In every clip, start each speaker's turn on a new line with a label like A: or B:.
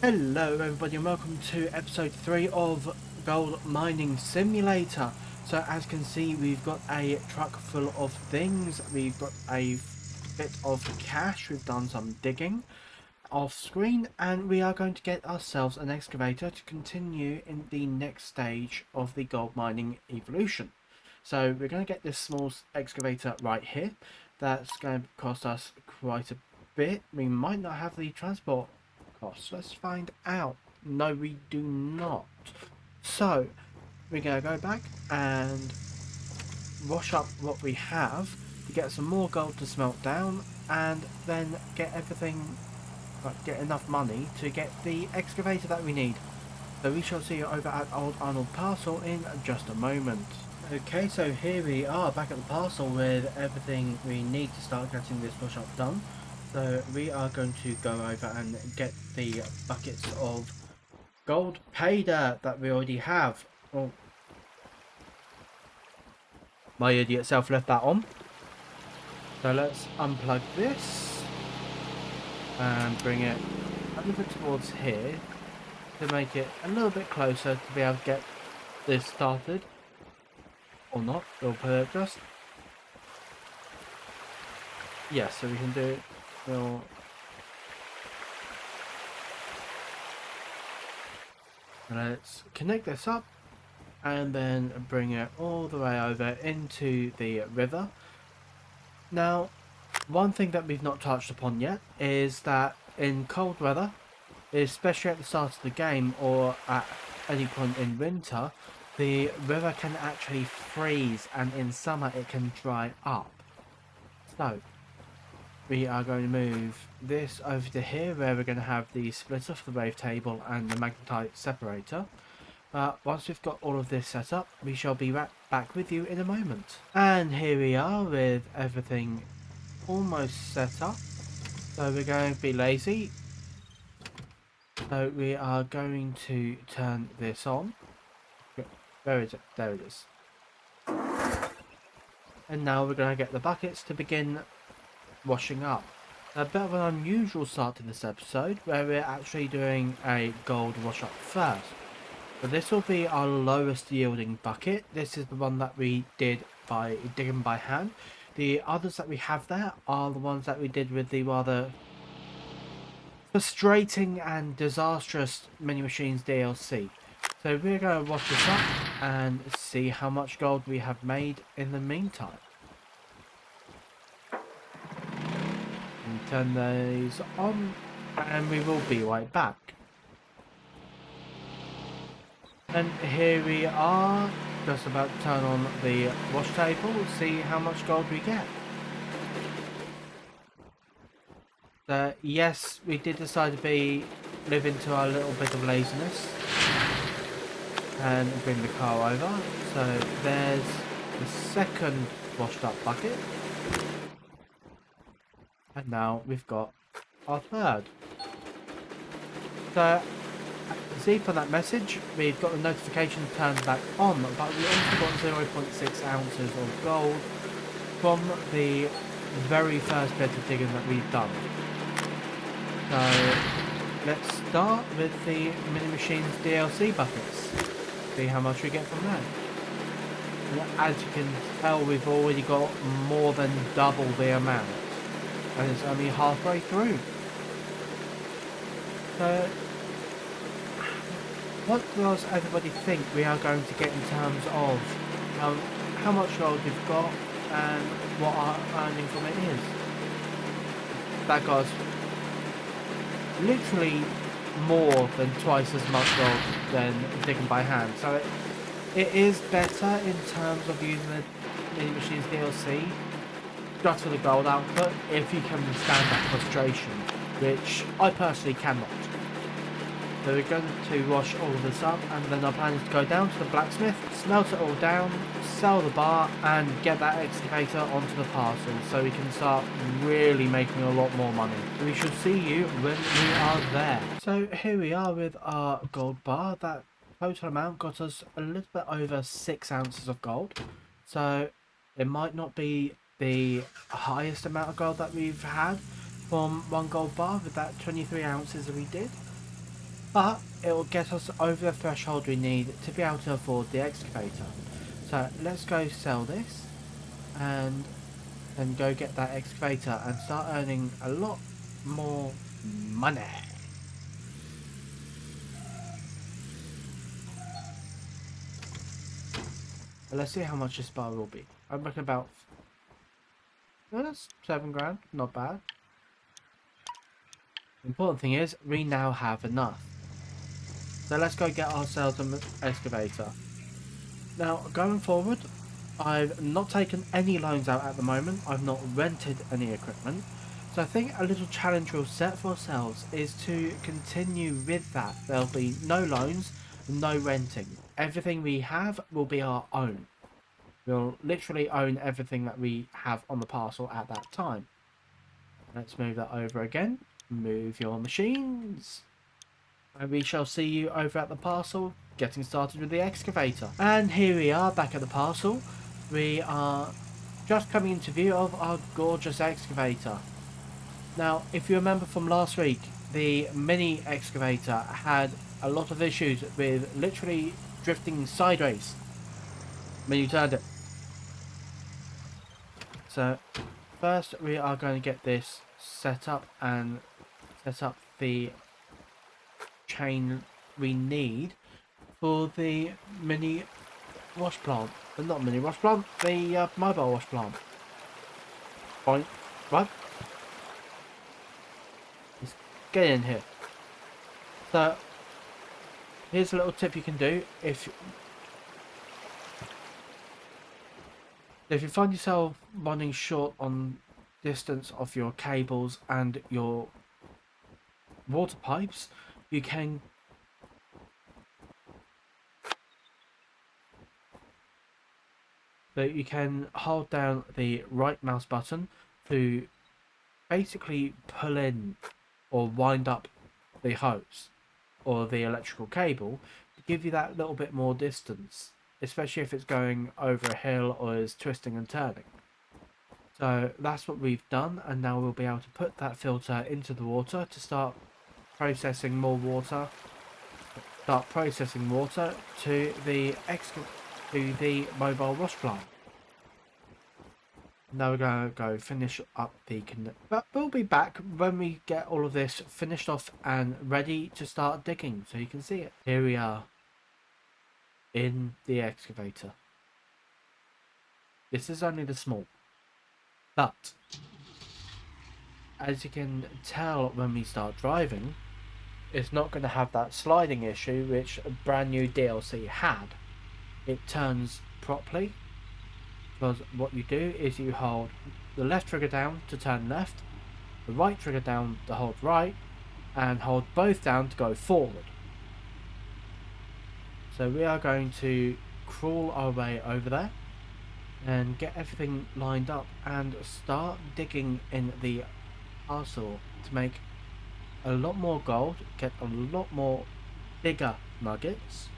A: Hello everybody and welcome to episode 3 of Gold Mining Simulator. So as you can see, we've got a truck full of things, we've got a bit of cash, we've done some digging off screen, and we are going to get ourselves an excavator to continue in the next stage of the gold mining evolution. So we're going to get this small excavator right here. That's going to cost us quite a bit. We might not have the transport costs. Let's find out. No, we do not. So we're going to go back and wash up what we have to get some more gold to smelt down, and then get everything, get enough money to get the excavator that we need. So we shall see you over at Old Arnold Parcel in just a moment. Okay, so here we are back at the parcel with everything we need to start getting this push up done. So we are going to go over and get the buckets of gold pay dirt that we already have. Oh, my idiot self left that on. So let's unplug this and bring it a little bit towards here to make it a little bit closer to be able to get this started. Or not, we'll put it just. Yes, so we can do it. We'll let's connect this up and then bring it all the way over into the river. Now, one thing that we've not touched upon yet is that in cold weather, especially at the start of the game or at any point in winter, the river can actually freeze, and in summer it can dry up. So we are going to move this over to here, where we're going to have the splitter for the wave table and the magnetite separator. Once we've got all of this set up, we shall be back with you in a moment. And here we are with everything almost set up. So we're going to be lazy. So we are going to turn this on. Where is it? There it is. And now we're going to get the buckets to begin washing up. A bit of an unusual start to this episode, where we're actually doing a gold wash up first. But this will be our lowest yielding bucket. This is the one that we did by digging by hand. The others that we have there are the ones that we did with the rather frustrating and disastrous Mini Machines DLC. So we're going to wash this up and see how much gold we have made in the meantime. And turn these on and we will be right back. And here we are, just about to turn on the wash table, see how much gold we get. Yes, we did decide to live into our little bit of laziness and bring the car over. So there's the second washed up bucket. And now we've got our third. So see, for that message, we've got the notification turned back on, but we also got 0.6 ounces of gold from the very first bit of digging that we've done. So let's start with the Mini Machines DLC buckets. See how much we get from that. And as you can tell, we've already got more than double the amount, and it's only halfway through. So what does everybody think we are going to get in terms of how much gold we've got and what our earning from it is? That got us literally more than twice as much gold than digging by hand. So it is better in terms of using the Mini Machines DLC just for the gold output, if you can withstand that frustration, which I personally cannot. So we're going to wash all of this up, and then our plan is to go down to the blacksmith, smelt it all down, sell the bar, and get that excavator onto the parcel so we can start really making a lot more money. We shall see you when we are there. So here we are with our gold bar. That total amount got us a little bit over 6 ounces of gold. So it might not be the highest amount of gold that we've had from one gold bar with that 23 ounces that we did. but it will get us over the threshold we need to be able to afford the excavator. So let's go sell this and then go get that excavator and start earning a lot more money. But let's see how much this bar will be. I reckon about, well, that's 7 grand, not bad. The important thing is we now have enough. So let's go get ourselves an excavator. Now, going forward, I've not taken any loans out at the moment. I've not rented any equipment. So I think a little challenge we'll set for ourselves is to continue with that. There'll be no loans, no renting. Everything we have will be our own. We'll literally own everything that we have on the parcel at that time. Let's move that over again. Move your machines. And we shall see you over at the parcel, getting started with the excavator. And here we are back at the parcel. We are just coming into view of our gorgeous excavator. Now, if you remember from last week, the mini excavator had a lot of issues with literally drifting sideways when you turned it. So first we are going to get this set up and set up the chain we need for the mini wash plant. Not mini wash plant, the mobile wash plant. Fine. Right. Let's get in here. So here's a little tip you can do if you find yourself running short on distance of your cables and your water pipes, you can hold down the right mouse button to basically pull in or wind up the hose or the electrical cable to give you that little bit more distance, especially if it's going over a hill or is twisting and turning. So that's what we've done, and now we'll be able to put that filter into the water to start processing more water. Start processing water to the mobile wash plant. Now we're going to go finish up the but we'll be back when we get all of this finished off and ready to start digging so you can see it. Here we are in the excavator. This is only the small, but as you can tell when we start driving, it's not going to have that sliding issue which a brand new DLC had. It turns properly, because what you do is you hold the left trigger down to turn left, the right trigger down to hold right, and hold both down to go forward. So we are going to crawl our way over there and get everything lined up and start digging in the parcel to make a lot more gold, get a lot more bigger nuggets,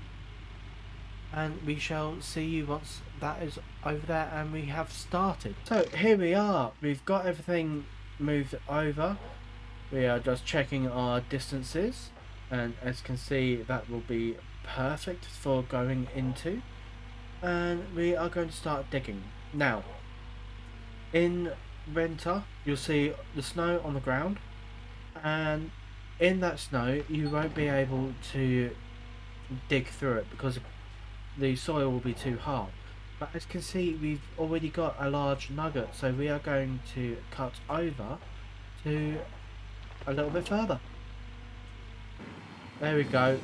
A: and we shall see you once that is over there and we have started. So here we are, we've got everything moved over. We are just checking our distances, and as you can see that will be perfect for going into, and we are going to start digging. Now in winter you'll see the snow on the ground, and in that snow you won't be able to dig through it because the soil will be too hard. But as you can see, we've already got a large nugget, so we are going to cut over to a little bit further. There we go.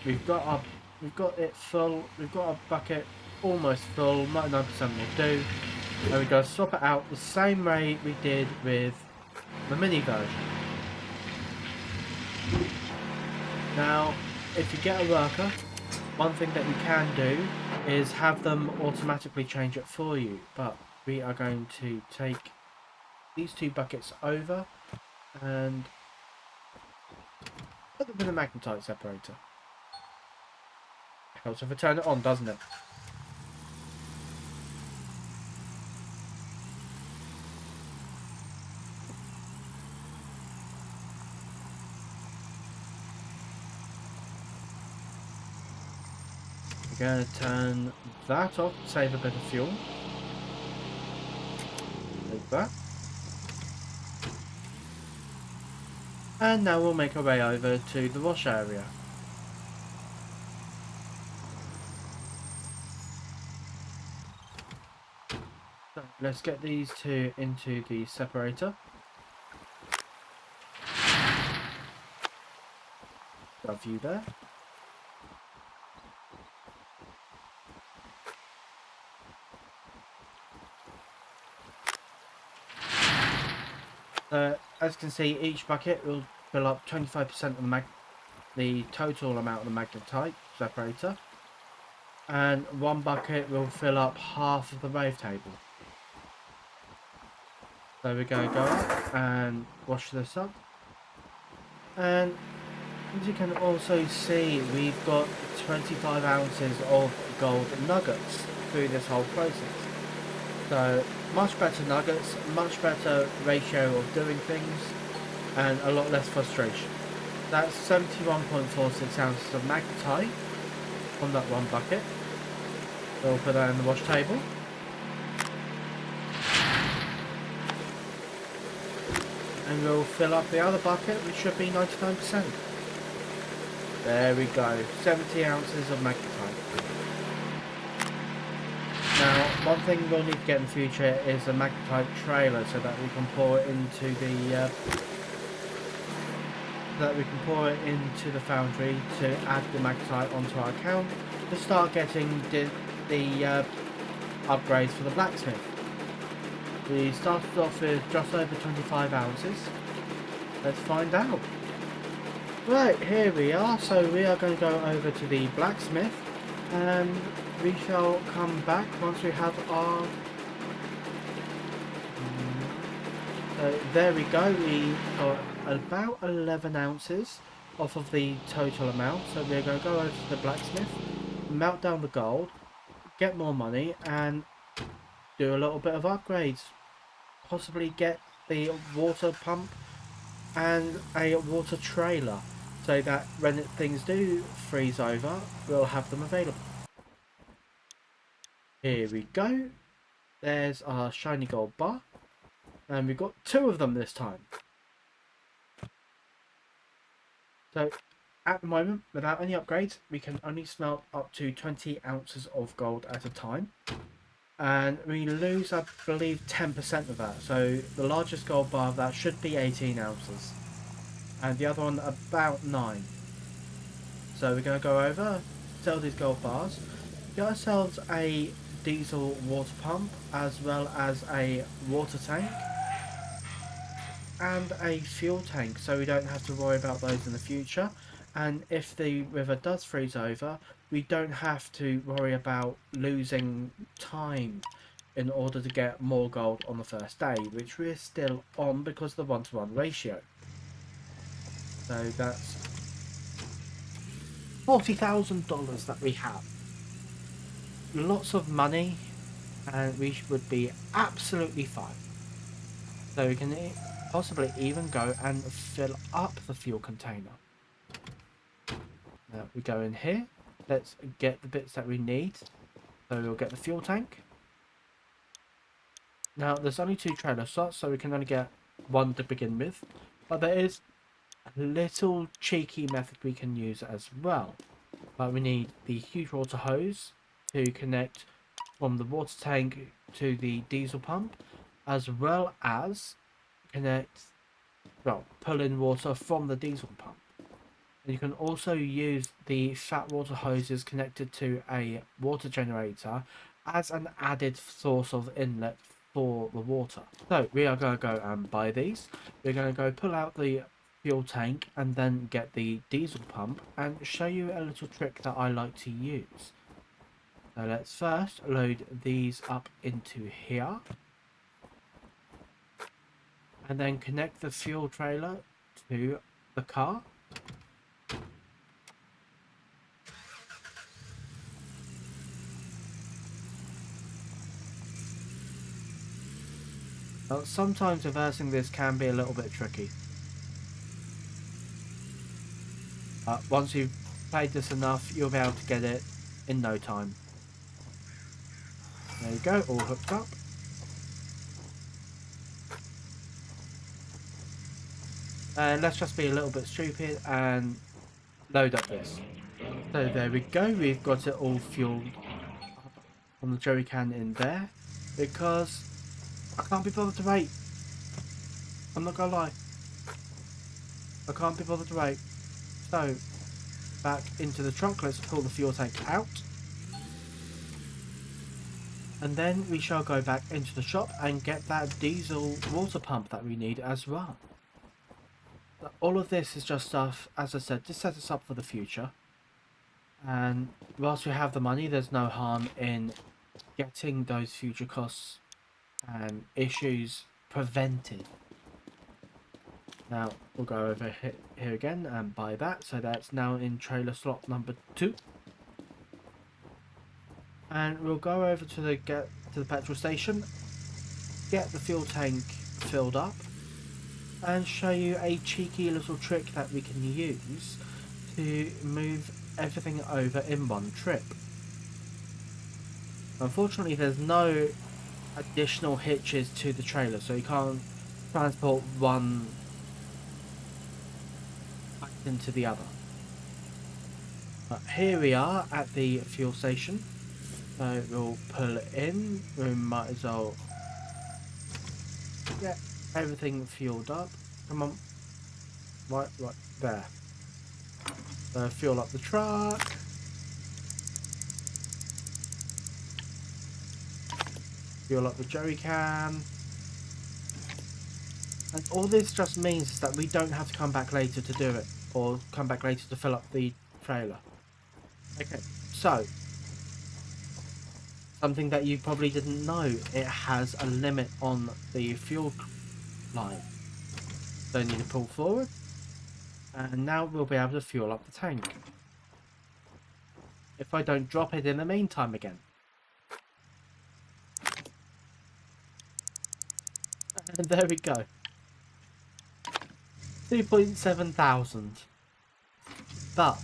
A: We've got it full. We've got our bucket almost full. 99% will do. And we're going to swap it out the same way we did with the mini version. Now, if you get a worker, one thing that you can do is have them automatically change it for you, but we are going to take these two buckets over and put them in the magnetite separator. Helps if I turn it on, doesn't it? We're going to turn that off, save a bit of fuel. Like that. And now we'll make our way over to the wash area. So let's get these two into the separator. Got a view there. As you can see, each bucket will fill up 25% of the total amount of the magnetite separator, and one bucket will fill up half of the wave table. So we're going to go up and wash this up, and as you can also see, we've got 25 ounces of gold nuggets through this whole process. So much better nuggets, much better ratio of doing things, and a lot less frustration. That's 71.46 ounces of magnetite on that one bucket. We'll put that in the wash table. And we'll fill up the other bucket, which should be 99%. There we go, 70 ounces of magnetite. Now, one thing we'll need to get in the future is a magnetite trailer so that we can pour it into the foundry to add the magnetite onto our account to start getting the upgrades for the blacksmith. We started off with just over 25 ounces. Let's find out. Right, here we are. So we are going to go over to the blacksmith and we shall come back once we have our... So there we go, we got about 11 ounces off of the total amount. So we're going to go over to the blacksmith, melt down the gold, get more money and do a little bit of upgrades. Possibly get the water pump and a water trailer so that when things do freeze over, we'll have them available. Here we go. There's our shiny gold bar. And we've got 2 of them this time. So at the moment, without any upgrades, we can only smelt up to 20 ounces of gold at a time. And we lose, I believe, 10% of that. So the largest gold bar of that should be 18 ounces. And the other one about 9. So we're going to go over, sell these gold bars, get ourselves a diesel water pump, as well as a water tank and a fuel tank, so we don't have to worry about those in the future. And if the river does freeze over, we don't have to worry about losing time in order to get more gold on the first day, which we're still on because of the 1-to-1 ratio. So that's $40,000 that we have. Lots of money, and we would be absolutely fine. So we can possibly even go and fill up the fuel container. Now we go in here. Let's get the bits that we need. So we'll get the fuel tank. Now there's only 2 trailer slots, so we can only get 1 to begin with. But there is a little cheeky method we can use as well. But we need the huge water hose to connect from the water tank to the diesel pump, as well as pull in water from the diesel pump. And you can also use the fat water hoses connected to a water generator as an added source of inlet for the water. So we are going to go and buy these. We're going to go pull out the fuel tank and then get the diesel pump and show you a little trick that I like to use. So let's first load these up into here and then connect the fuel trailer to the car. Now, sometimes reversing this can be a little bit tricky. Once you've played this enough, you'll be able to get it in no time. There you go, all hooked up. And let's just be a little bit stupid and load up this. So there we go, we've got it all fueled up on the jerry can in there, because I can't be bothered to wait. I'm not gonna lie. I can't be bothered to wait. So, back into the trunk, let's pull the fuel tank out. And then we shall go back into the shop and get that diesel water pump that we need as well. All of this is just stuff, as I said, to set us up for the future. And whilst we have the money, there's no harm in getting those future costs and issues prevented. Now, we'll go over here again and buy that. So that's now in trailer slot number 2. And we'll go over to the petrol station, get the fuel tank filled up, and show you a cheeky little trick that we can use to move everything over in one trip. Unfortunately, there's no additional hitches to the trailer, so you can't transport one into the other. But here we are at the fuel station, so we'll pull it in. We might as well get everything fueled up. Come on, right there. So fuel up the truck, fuel up the jerry can, and all this just means that we don't have to come back later to do it, or come back later to fill up the trailer. Okay, so something that you probably didn't know, it has a limit on the fuel line. So you need to pull forward, and now we'll be able to fuel up the tank. If I don't drop it in the meantime again. And there we go. 2.7 thousand. But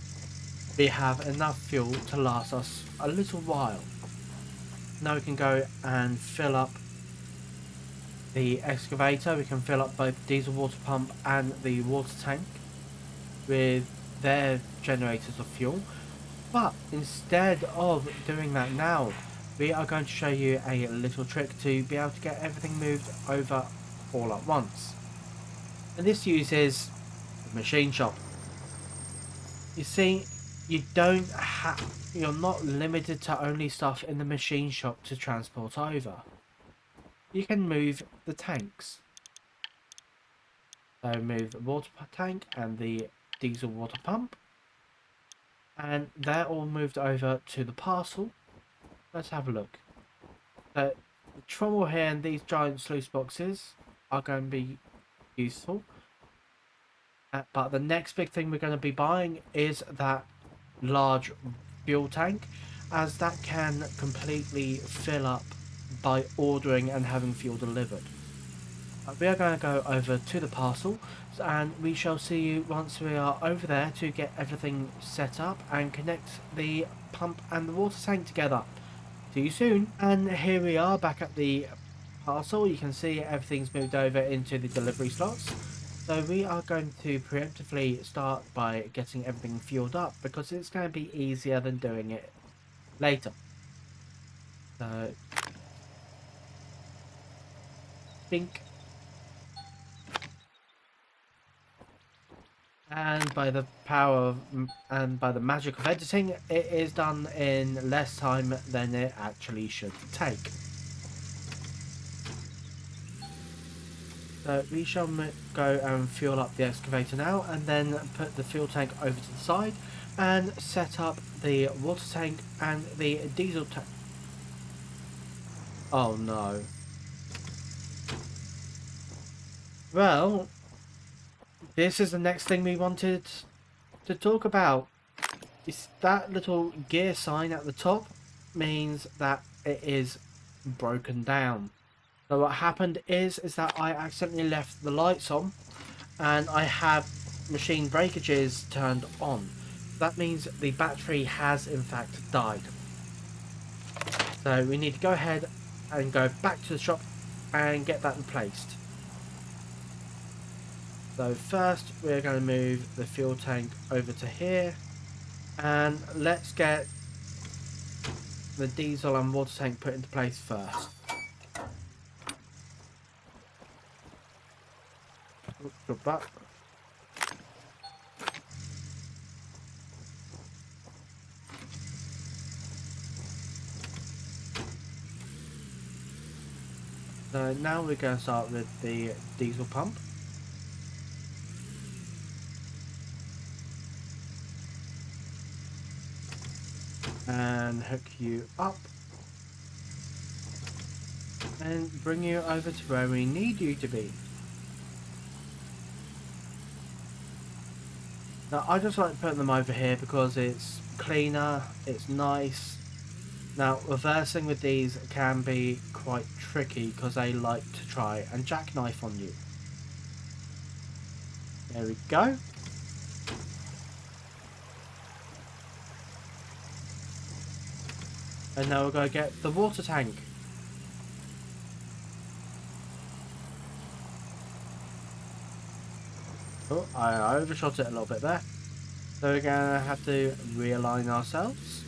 A: we have enough fuel to last us a little while. Now we can go and fill up the excavator. We can fill up both the diesel water pump and the water tank with their generators of fuel. But instead of doing that now, we are going to show you a little trick to be able to get everything moved over all at once. And this uses the machine shop. You see, you're not limited to only stuff in the machine shop to transport over. You can move the tanks. So move the water tank and the diesel water pump. And they're all moved over to the parcel. Let's have a look. The trommel here and these giant sluice boxes are going to be useful. But the next big thing we're going to be buying is that large fuel tank, as that can completely fill up by ordering and having fuel delivered. We are going to go over to the parcel, and we shall see you once we are over there to get everything set up and connect the pump and the water tank together. See you soon. And here we are back at the parcel. You can see everything's moved over into the delivery slots. So we are going to preemptively start by getting everything fueled up, because it's going to be easier than doing it later. So, think. And by the power and by the magic of editing, it is done in less time than it actually should take. So we shall go and fuel up the excavator now, and then put the fuel tank over to the side and set up the water tank and the diesel tank. Oh no. Well, this is the next thing we wanted to talk about. It's that little gear sign at the top means that it is broken down. So what happened is that I accidentally left the lights on, and I have machine breakages turned on. that means the battery has in fact died. So we need to go ahead and go back to the shop and get that replaced. So first we're going to move the fuel tank over to here, and let's get the diesel and water tank put into place first. Drop that. So now we're going to start with the diesel pump. And hook you up. And bring you over to where we need you to be. Now I just like putting them over here because it's cleaner, it's nice. Now reversing with these can be quite tricky because they like to try and jackknife on you. There we go. And now we're going to get the water tank. Oh, I overshot it a little bit there. So we're going to have to realign ourselves.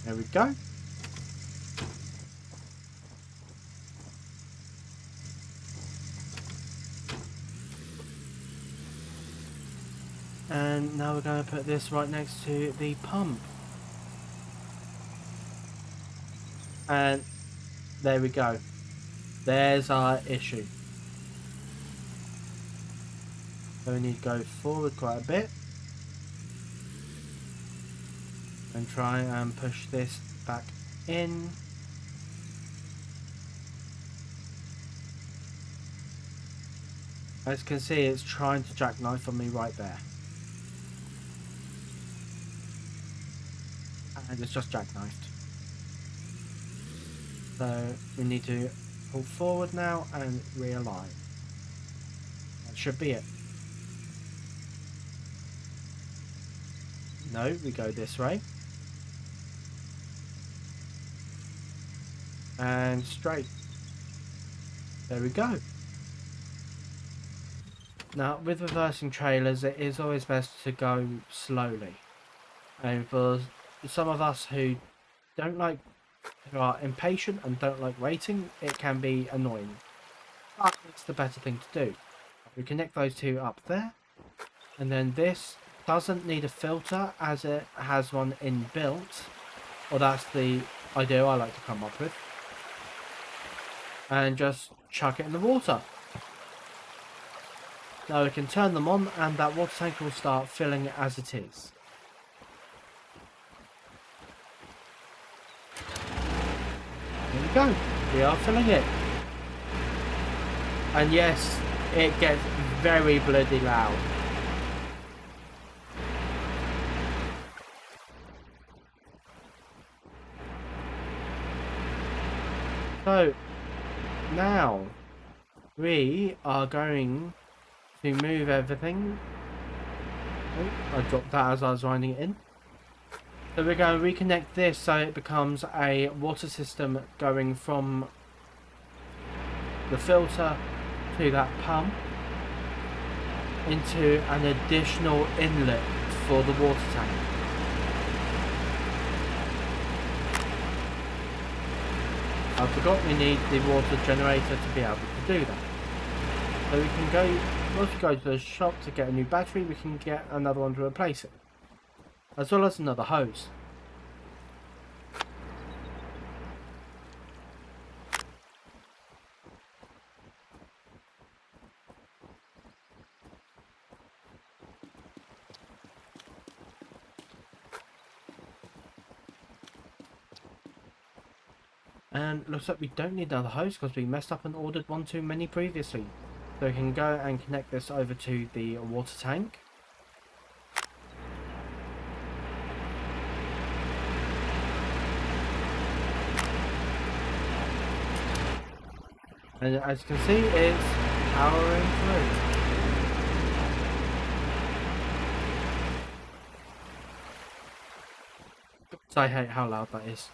A: There we go. And now we're going to put this right next to the pump. And there we go. There's our issue. So we need to go forward quite a bit. And try and push this back in. As you can see, it's trying to jackknife on me right there. And it's just jackknifed. So we need to pull forward now and realign. That should be it. No, we go this way. And straight. There we go. Now, with reversing trailers, it is always best to go slowly. And for some of us who are impatient and don't like waiting, it can be annoying. But it's the better thing to do. We connect those two up there. And then this doesn't need a filter as it has one inbuilt. Or that's the idea I like to come up with. And just chuck it in the water. Now we can turn them on and that water tank will start filling as it is. There we go. We are filling it. And yes, it gets very bloody loud. So, now we are going to move everything. Oh, I dropped that as I was winding it in. So we're going to reconnect this so it becomes a water system going from the filter to that pump into an additional inlet for the water tank. I forgot we need the water generator to be able to do that. So we can go, once we go to the shop to get a new battery, we can get another one to replace it. As well as another hose. And looks like we don't need another hose because we messed up and ordered one too many previously. So we can go and connect this over to the water tank. And as you can see, it's powering through. I hate how loud that is.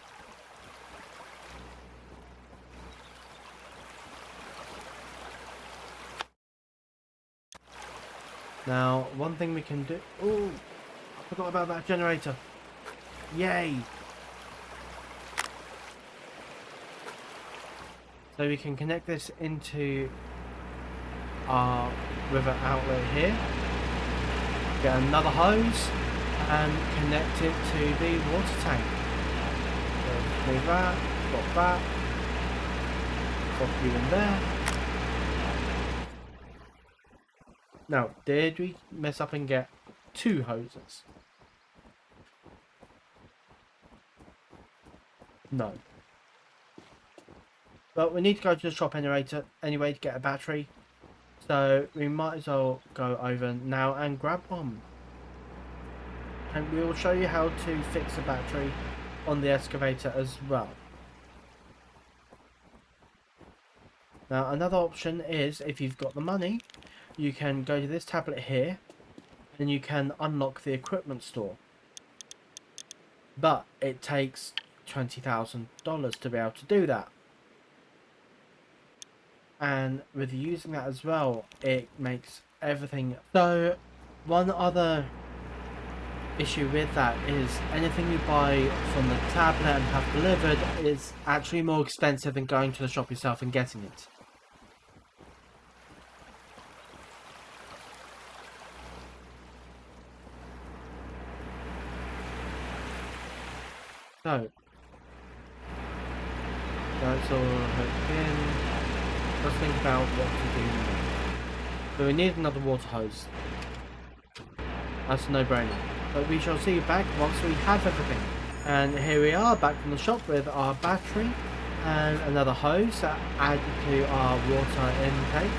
A: Now, one thing we can do... Oh, I forgot about that generator. Yay! So we can connect this into our river outlet here. Get another hose and connect it to the water tank. So move that, pop that, pop you in there. Now, did we mess up and get 2 hoses? No. But we need to go to the shop anyway to get a battery. So we might as well go over now and grab one. And we will show you how to fix a battery on the excavator as well. Now another option is, if you've got the money, you can go to this tablet here and you can unlock the equipment store. But it takes $20,000 to be able to do that. And with using that as well, it makes everything... So one other issue with that is anything you buy from the tablet and have delivered is actually more expensive than going to the shop yourself and getting it. So that's all hooked in. Let's think about what to do now. So we need another water hose. That's a no-brainer. But we shall see you back once we have everything. And here we are back from the shop with our battery and another hose added to our water intake.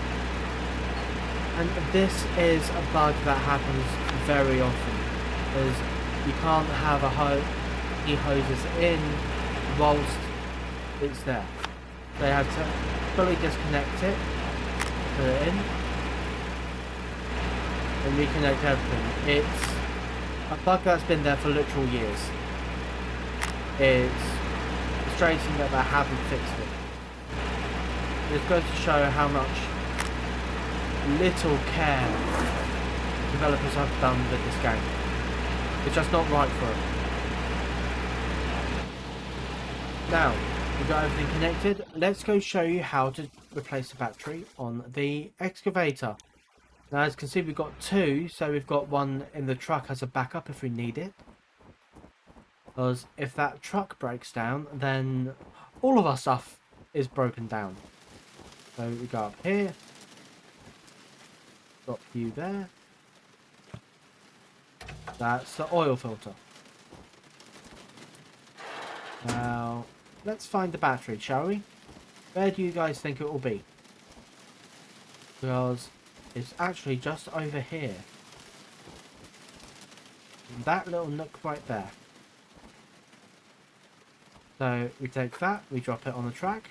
A: And this is a bug that happens very often, because you can't have any hoses in whilst it's there. They have to fully disconnect it, put it in, and reconnect everything. It's a bug that's been there for literal years. It's frustrating that they haven't fixed it. It's going to show how much little care developers have done with this game. It's just not right for them. Now, we've got everything connected. Let's go show you how to replace the battery on the excavator. Now, as you can see, we've got 2, so we've got one in the truck as a backup if we need it. Because if that truck breaks down, then all of our stuff is broken down. So we go up here. Got a few there. That's the oil filter. Now, let's find the battery, shall we? Where do you guys think it will be? Because it's actually just over here. In that little nook right there. So we take that, we drop it on the track.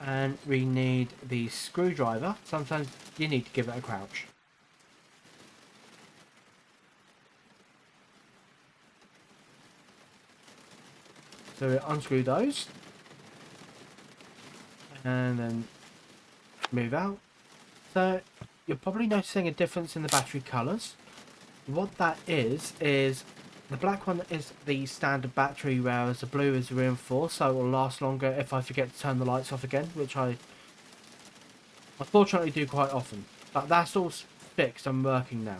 A: And we need the screwdriver. Sometimes you need to give it a crouch. So we unscrew those. And then move out. So you're probably noticing a difference in the battery colours. What that is the black one is the standard battery, whereas the blue is reinforced, so it will last longer if I forget to turn the lights off again, which I unfortunately do quite often. But that's all fixed and working now.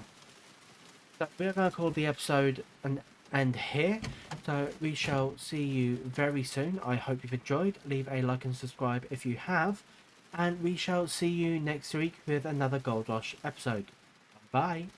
A: So we are going to call the episode an end here. So we shall see you very soon. I hope you've enjoyed. Leave a like and subscribe if you have. And we shall see you next week with another Gold Rush episode. Bye.